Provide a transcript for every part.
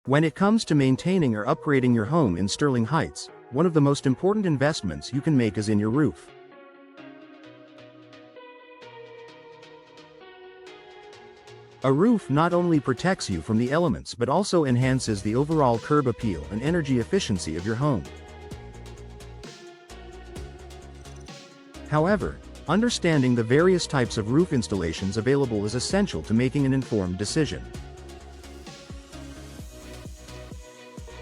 When it comes to maintaining or upgrading your home in Sterling Heights, one of the most important investments you can make is in your roof. A roof not only protects you from the elements but also enhances the overall curb appeal and energy efficiency of your home. However, understanding the various types of roof installations available is essential to making an informed decision.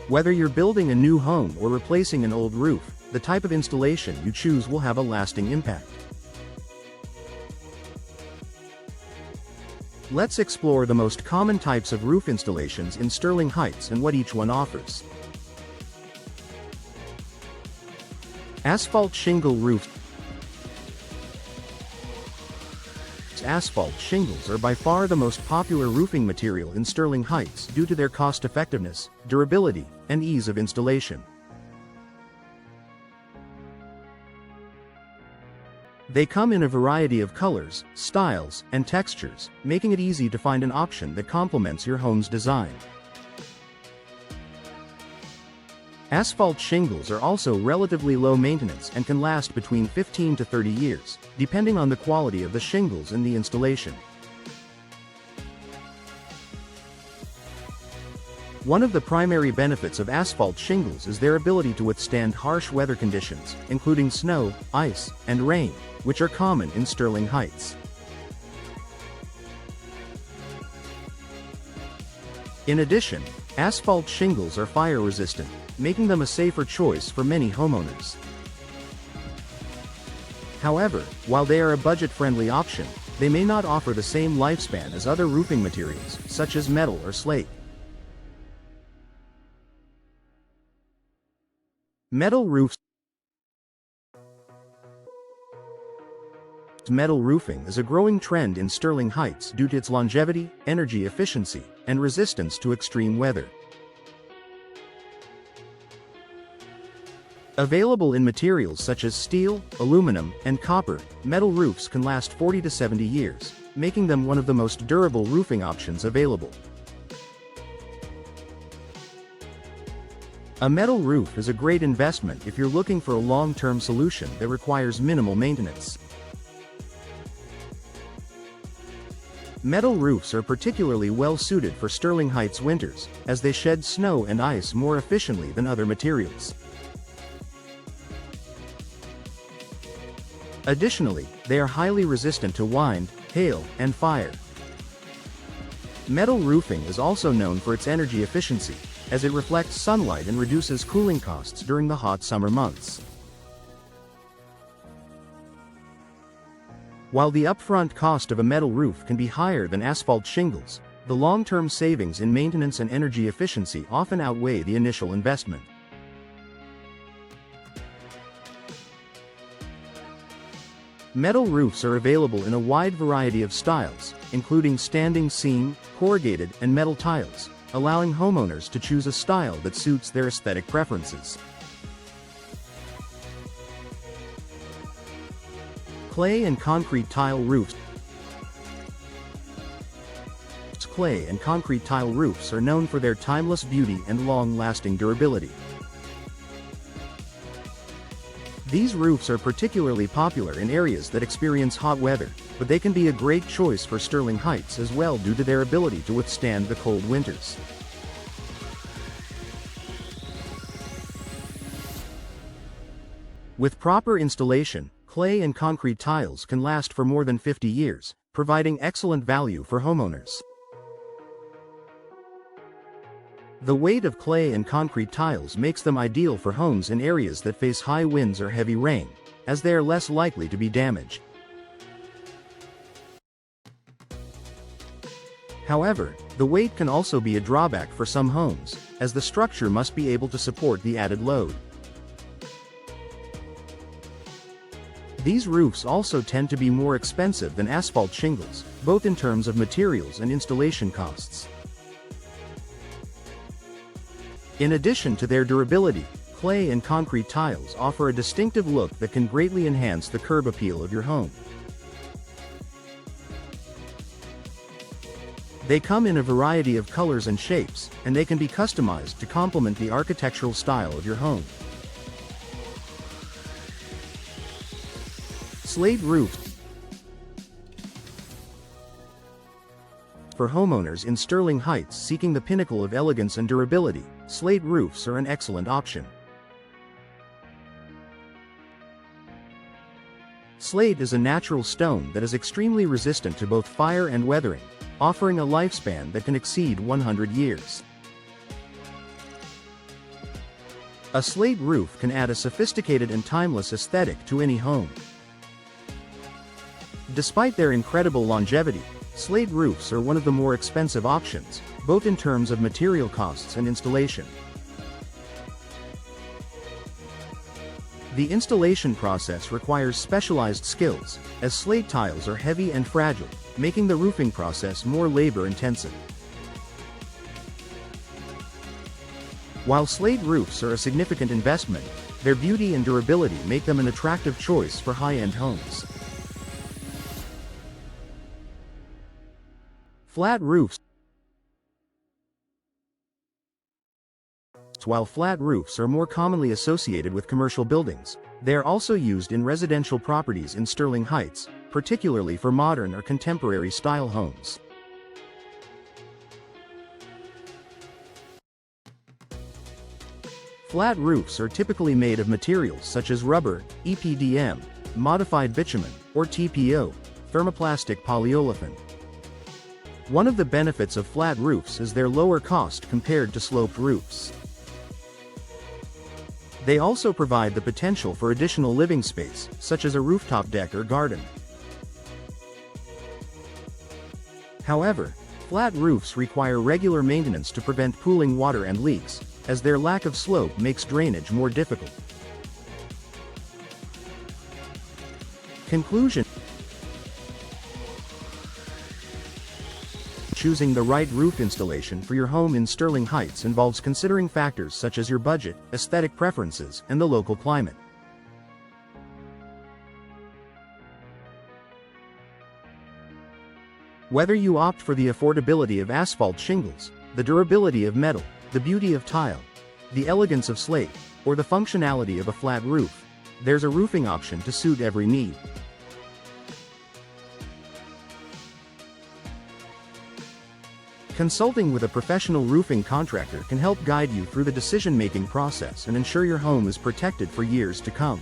Whether you're building a new home or replacing an old roof, the type of installation you choose will have a lasting impact. Let's explore the most common types of roof installations in Sterling Heights and what each one offers. Asphalt shingle roofs. Asphalt shingles are by far the most popular roofing material in Sterling Heights due to their cost-effectiveness, durability, and ease of installation. They come in a variety of colors, styles, and textures, making it easy to find an option that complements your home's design. Asphalt shingles are also relatively low maintenance and can last between 15 to 30 years, depending on the quality of the shingles and the installation. One of the primary benefits of asphalt shingles is their ability to withstand harsh weather conditions, including snow, ice, and rain, which are common in Sterling Heights. In addition, asphalt shingles are fire-resistant, making them a safer choice for many homeowners. However, while they are a budget-friendly option, they may not offer the same lifespan as other roofing materials, such as metal or slate. Metal roofs. Metal roofing is a growing trend in Sterling Heights due to its longevity, energy efficiency, and resistance to extreme weather. Available in materials such as steel, aluminum, and copper, metal roofs can last 40 to 70 years, making them one of the most durable roofing options available. A metal roof is a great investment if you're looking for a long-term solution that requires minimal maintenance. Metal roofs are particularly well suited for Sterling Heights winters, as they shed snow and ice more efficiently than other materials. Additionally, they are highly resistant to wind, hail, and fire. Metal roofing is also known for its energy efficiency, as it reflects sunlight and reduces cooling costs during the hot summer months. While the upfront cost of a metal roof can be higher than asphalt shingles, the long-term savings in maintenance and energy efficiency often outweigh the initial investment. Metal roofs are available in a wide variety of styles, including standing seam, corrugated, and metal tiles, allowing homeowners to choose a style that suits their aesthetic preferences. Clay and concrete tile roofs. Clay and concrete tile roofs are known for their timeless beauty and long-lasting durability. These roofs are particularly popular in areas that experience hot weather, but they can be a great choice for Sterling Heights as well due to their ability to withstand the cold winters. With proper installation, clay and concrete tiles can last for more than 50 years, providing excellent value for homeowners. The weight of clay and concrete tiles makes them ideal for homes in areas that face high winds or heavy rain, as they are less likely to be damaged. However, the weight can also be a drawback for some homes, as the structure must be able to support the added load. These roofs also tend to be more expensive than asphalt shingles, both in terms of materials and installation costs. In addition to their durability, clay and concrete tiles offer a distinctive look that can greatly enhance the curb appeal of your home. They come in a variety of colors and shapes, and they can be customized to complement the architectural style of your home. Slate roofs. For homeowners in Sterling Heights seeking the pinnacle of elegance and durability, slate roofs are an excellent option. Slate is a natural stone that is extremely resistant to both fire and weathering, offering a lifespan that can exceed 100 years. A slate roof can add a sophisticated and timeless aesthetic to any home. Despite their incredible longevity, slate roofs are one of the more expensive options, both in terms of material costs and installation. The installation process requires specialized skills, as slate tiles are heavy and fragile, making the roofing process more labor-intensive. While slate roofs are a significant investment, their beauty and durability make them an attractive choice for high-end homes. Flat roofs. While flat roofs are more commonly associated with commercial buildings, they are also used in residential properties in Sterling Heights, particularly for modern or contemporary style homes. Flat roofs are typically made of materials such as rubber, EPDM, modified bitumen, or TPO, thermoplastic polyolefin. One of the benefits of flat roofs is their lower cost compared to sloped roofs. They also provide the potential for additional living space, such as a rooftop deck or garden. However, flat roofs require regular maintenance to prevent pooling water and leaks, as their lack of slope makes drainage more difficult. Conclusion. Choosing the right roof installation for your home in Sterling Heights involves considering factors such as your budget, aesthetic preferences, and the local climate. Whether you opt for the affordability of asphalt shingles, the durability of metal, the beauty of tile, the elegance of slate, or the functionality of a flat roof, there's a roofing option to suit every need. Consulting with a professional roofing contractor can help guide you through the decision-making process and ensure your home is protected for years to come.